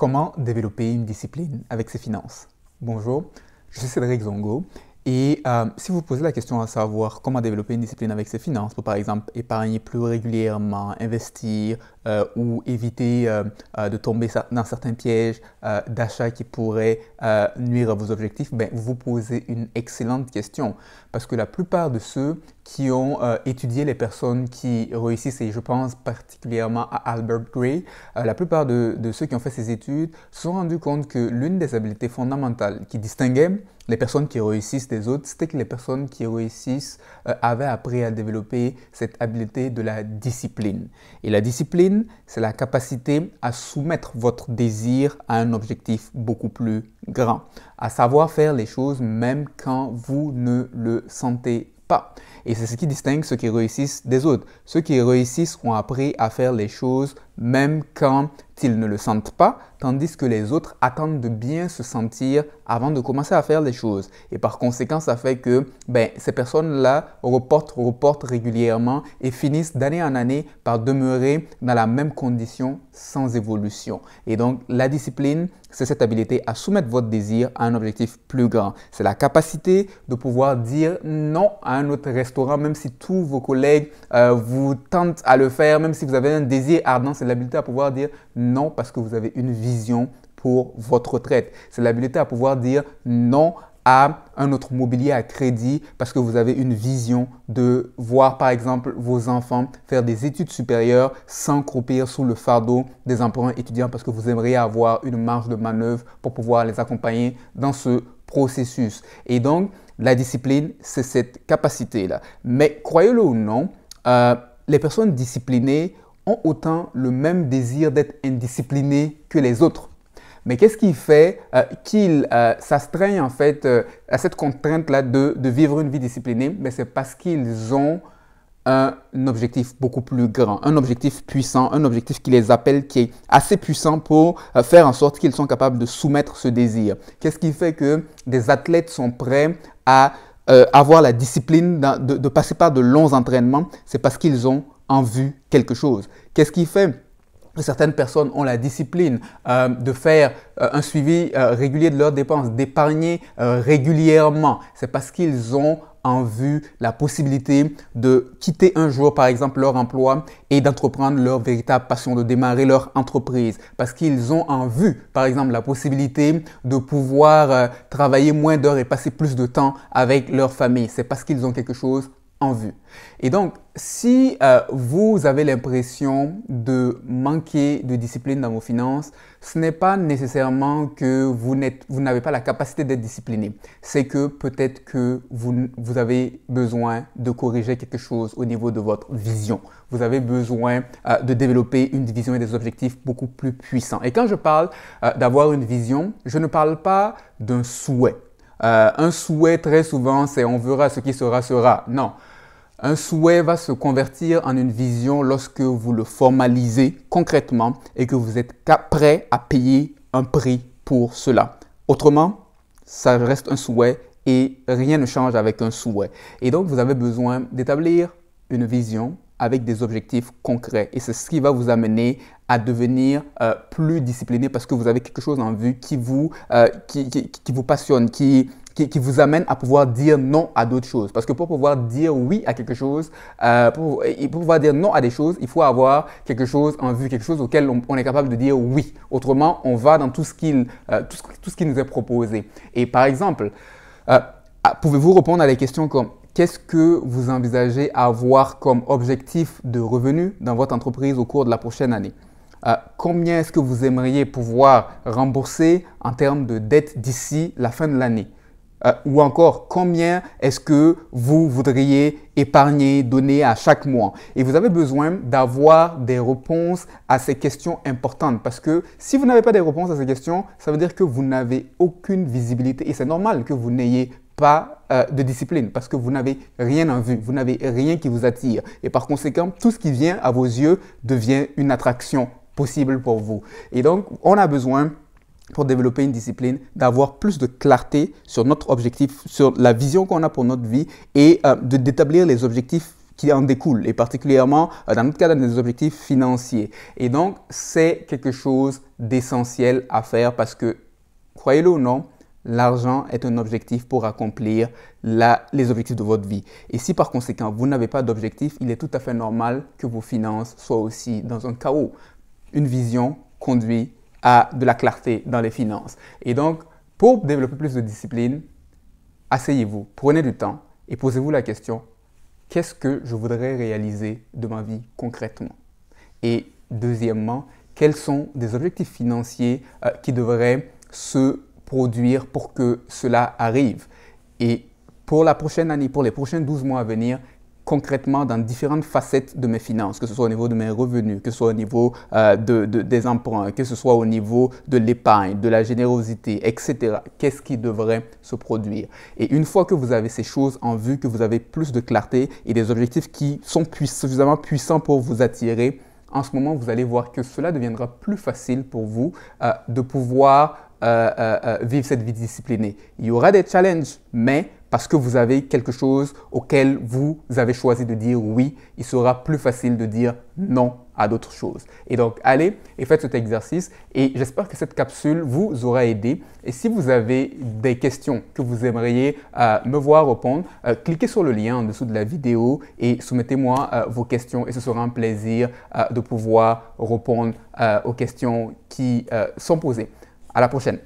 Comment développer une discipline avec ses finances? Bonjour, je suis Cédric Zongo et si vous posez la question à savoir comment développer une discipline avec ses finances, pour par exemple épargner plus régulièrement, investir ou éviter de tomber dans certains pièges d'achat qui pourraient nuire à vos objectifs, ben, vous vous posez une excellente question parce que la plupart de ceux qui ont étudié les personnes qui réussissent, et je pense particulièrement à Albert Gray, la plupart de ceux qui ont fait ces études se sont rendus compte que l'une des habiletés fondamentales qui distinguait les personnes qui réussissent des autres, c'était que les personnes qui réussissent avaient appris à développer cette habileté de la discipline. Et la discipline, c'est la capacité à soumettre votre désir à un objectif beaucoup plus grand, à savoir faire les choses même quand vous ne le sentez pas. Et c'est ce qui distingue ceux qui réussissent des autres. Ceux qui réussissent ont appris à faire les choses même quand ils ne le sentent pas, tandis que les autres attendent de bien se sentir avant de commencer à faire les choses. Et par conséquent, ça fait que ces personnes-là reportent régulièrement et finissent d'année en année par demeurer dans la même condition sans évolution. Et donc, la discipline, c'est cette habilité à soumettre votre désir à un objectif plus grand. C'est la capacité de pouvoir dire non à un autre restaurant, même si tous vos collègues vous tentent à le faire, même si vous avez un désir ardent, c'est l'habilité à pouvoir dire non parce que vous avez une vision pour votre retraite. C'est l'habilité à pouvoir dire non à un autre mobilier à crédit parce que vous avez une vision de voir par exemple vos enfants faire des études supérieures sans croupir sous le fardeau des emprunts étudiants parce que vous aimeriez avoir une marge de manœuvre pour pouvoir les accompagner dans ce processus. Et donc, la discipline, c'est cette capacité-là. Mais croyez-le ou non, les personnes disciplinées ont autant le même désir d'être indisciplinés que les autres. Mais qu'est-ce qui fait qu'ils s'astreignent en fait à cette contrainte-là de vivre une vie disciplinée? C'est parce qu'ils ont un objectif beaucoup plus grand, un objectif puissant, un objectif qui les appelle, qui est assez puissant pour faire en sorte qu'ils sont capables de soumettre ce désir. Qu'est-ce qui fait que des athlètes sont prêts à avoir la discipline de passer par de longs entraînements? C'est parce qu'ils ont en vue quelque chose. Qu'est-ce qui fait que certaines personnes ont la discipline de faire un suivi régulier de leurs dépenses, d'épargner régulièrement? C'est parce qu'ils ont en vue la possibilité de quitter un jour, par exemple, leur emploi et d'entreprendre leur véritable passion, de démarrer leur entreprise. Parce qu'ils ont en vue, par exemple, la possibilité de pouvoir travailler moins d'heures et passer plus de temps avec leur famille. C'est parce qu'ils ont quelque chose en vue. Et donc, si vous avez l'impression de manquer de discipline dans vos finances, ce n'est pas nécessairement que vous n'avez pas la capacité d'être discipliné. C'est que peut-être que vous avez besoin de corriger quelque chose au niveau de votre vision. Vous avez besoin de développer une vision et des objectifs beaucoup plus puissants. Et quand je parle d'avoir une vision, je ne parle pas d'un souhait. Un souhait, très souvent, c'est « on verra ce qui sera, sera ». Non. Un souhait va se convertir en une vision lorsque vous le formalisez concrètement et que vous êtes prêt à payer un prix pour cela. Autrement, ça reste un souhait et rien ne change avec un souhait. Et donc, vous avez besoin d'établir une vision avec des objectifs concrets. Et c'est ce qui va vous amener à devenir plus discipliné parce que vous avez quelque chose en vue qui vous passionne, qui vous amène à pouvoir dire non à d'autres choses. Parce que pour pouvoir dire oui à quelque chose, pour pouvoir dire non à des choses, il faut avoir quelque chose en vue, quelque chose auquel on est capable de dire oui. Autrement, on va dans tout ce qui nous est proposé. Et par exemple, pouvez-vous répondre à des questions comme qu'est-ce que vous envisagez avoir comme objectif de revenu dans votre entreprise au cours de la prochaine année? Combien est-ce que vous aimeriez pouvoir rembourser en termes de dette d'ici la fin de l'année? Ou encore, combien est-ce que vous voudriez épargner, donner à chaque mois? Et vous avez besoin d'avoir des réponses à ces questions importantes parce que si vous n'avez pas des réponses à ces questions, ça veut dire que vous n'avez aucune visibilité et c'est normal que vous n'ayez pas de discipline parce que vous n'avez rien en vue, vous n'avez rien qui vous attire et par conséquent, tout ce qui vient à vos yeux devient une attraction possible pour vous. Et donc, on a besoin pour développer une discipline, d'avoir plus de clarté sur notre objectif, sur la vision qu'on a pour notre vie et d'établir les objectifs qui en découlent, et particulièrement dans notre cas, dans des objectifs financiers. Et donc, c'est quelque chose d'essentiel à faire parce que, croyez-le ou non, l'argent est un objectif pour accomplir les objectifs de votre vie. Et si par conséquent, vous n'avez pas d'objectif, il est tout à fait normal que vos finances soient aussi dans un chaos. Une vision conduit à de la clarté dans les finances. Et donc, pour développer plus de discipline, asseyez-vous, prenez du temps et posez-vous la question, qu'est-ce que je voudrais réaliser de ma vie concrètement? Et deuxièmement, quels sont des objectifs financiers qui devraient se produire pour que cela arrive? Et pour la prochaine année, pour les prochains 12 mois à venir, concrètement dans différentes facettes de mes finances, que ce soit au niveau de mes revenus, que ce soit au niveau des emprunts, que ce soit au niveau de l'épargne, de la générosité, etc. Qu'est-ce qui devrait se produire? Et une fois que vous avez ces choses en vue, que vous avez plus de clarté et des objectifs qui sont suffisamment puissants pour vous attirer, en ce moment, vous allez voir que cela deviendra plus facile pour vous de pouvoir vivre cette vie disciplinée. Il y aura des challenges, mais parce que vous avez quelque chose auquel vous avez choisi de dire oui, il sera plus facile de dire non à d'autres choses. Et donc, allez et faites cet exercice et j'espère que cette capsule vous aura aidé. Et si vous avez des questions que vous aimeriez me voir répondre, cliquez sur le lien en dessous de la vidéo et soumettez-moi vos questions et ce sera un plaisir de pouvoir répondre aux questions qui sont posées. À la prochaine.